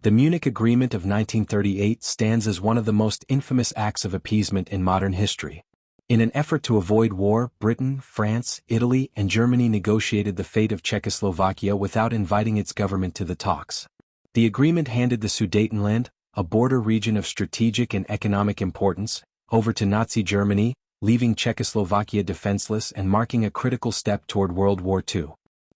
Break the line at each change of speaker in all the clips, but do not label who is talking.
The Munich Agreement of 1938 stands as one of the most infamous acts of appeasement in modern history. In an effort to avoid war, Britain, France, Italy, and Germany negotiated the fate of Czechoslovakia without inviting its government to the talks. The agreement handed the Sudetenland, a border region of strategic and economic importance, over to Nazi Germany, leaving Czechoslovakia defenseless and marking a critical step toward World War II.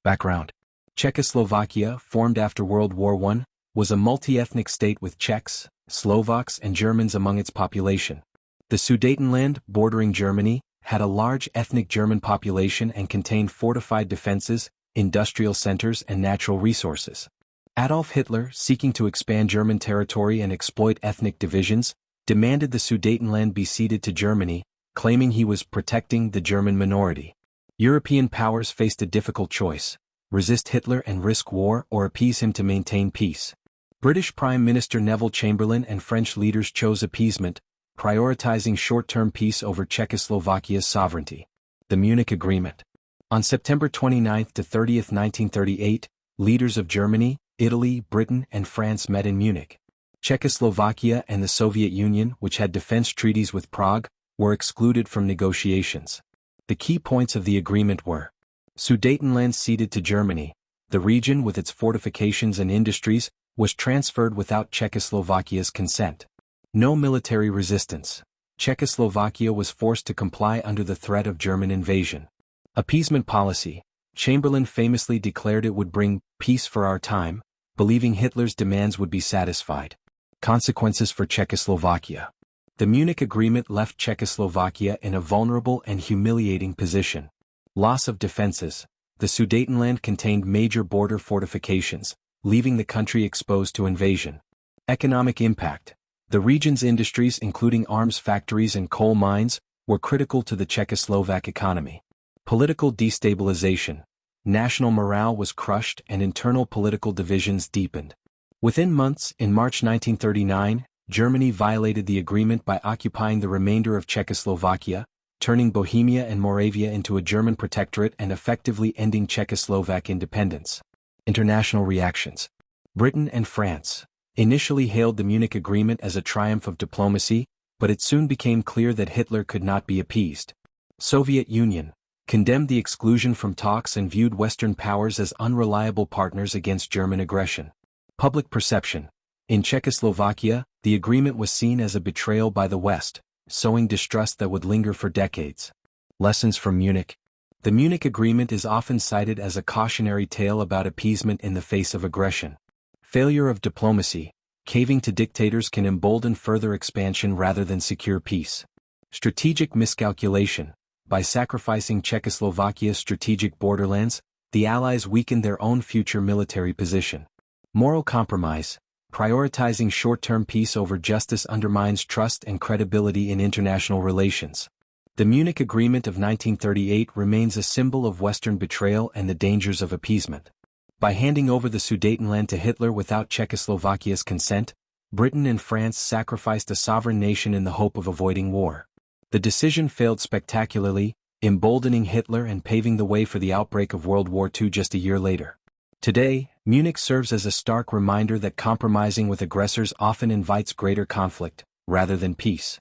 Background: Czechoslovakia, formed after World War I, was a multi-ethnic state with Czechs, Slovaks and Germans among its population. The Sudetenland, bordering Germany, had a large ethnic German population and contained fortified defenses, industrial centers and natural resources. Adolf Hitler, seeking to expand German territory and exploit ethnic divisions, demanded the Sudetenland be ceded to Germany, claiming he was protecting the German minority. European powers faced a difficult choice: resist Hitler and risk war, or appease him to maintain peace. British Prime Minister Neville Chamberlain and French leaders chose appeasement, prioritizing short-term peace over Czechoslovakia's sovereignty. The Munich Agreement. On September 29 to 30, 1938, leaders of Germany, Italy, Britain, and France met in Munich. Czechoslovakia and the Soviet Union, which had defense treaties with Prague, were excluded from negotiations. The key points of the agreement were: Sudetenland ceded to Germany. The region, with its fortifications and industries, was transferred without Czechoslovakia's consent. No military resistance. Czechoslovakia was forced to comply under the threat of German invasion. Appeasement policy. Chamberlain famously declared it would bring peace for our time, believing Hitler's demands would be satisfied. Consequences for Czechoslovakia. The Munich Agreement left Czechoslovakia in a vulnerable and humiliating position. Loss of defenses. The Sudetenland contained major border fortifications, leaving the country exposed to invasion. Economic impact. The region's industries, including arms factories and coal mines, were critical to the Czechoslovak economy. Political destabilization. National morale was crushed and internal political divisions deepened. Within months, in March 1939, Germany violated the agreement by occupying the remainder of Czechoslovakia, turning Bohemia and Moravia into a German protectorate and effectively ending Czechoslovak independence. International reactions. Britain and France initially hailed the Munich Agreement as a triumph of diplomacy, but it soon became clear that Hitler could not be appeased. Soviet Union condemned the exclusion from talks and viewed Western powers as unreliable partners against German aggression. Public perception. In Czechoslovakia, the agreement was seen as a betrayal by the West, sowing distrust that would linger for decades. Lessons from Munich. The Munich Agreement is often cited as a cautionary tale about appeasement in the face of aggression. Failure of diplomacy. Caving to dictators can embolden further expansion rather than secure peace. Strategic miscalculation. By sacrificing Czechoslovakia's strategic borderlands, the Allies weakened their own future military position. Moral compromise. Prioritizing short-term peace over justice undermines trust and credibility in international relations. The Munich Agreement of 1938 remains a symbol of Western betrayal and the dangers of appeasement. By handing over the Sudetenland to Hitler without Czechoslovakia's consent, Britain and France sacrificed a sovereign nation in the hope of avoiding war. The decision failed spectacularly, emboldening Hitler and paving the way for the outbreak of World War II just a year later. Today, Munich serves as a stark reminder that compromising with aggressors often invites greater conflict, rather than peace.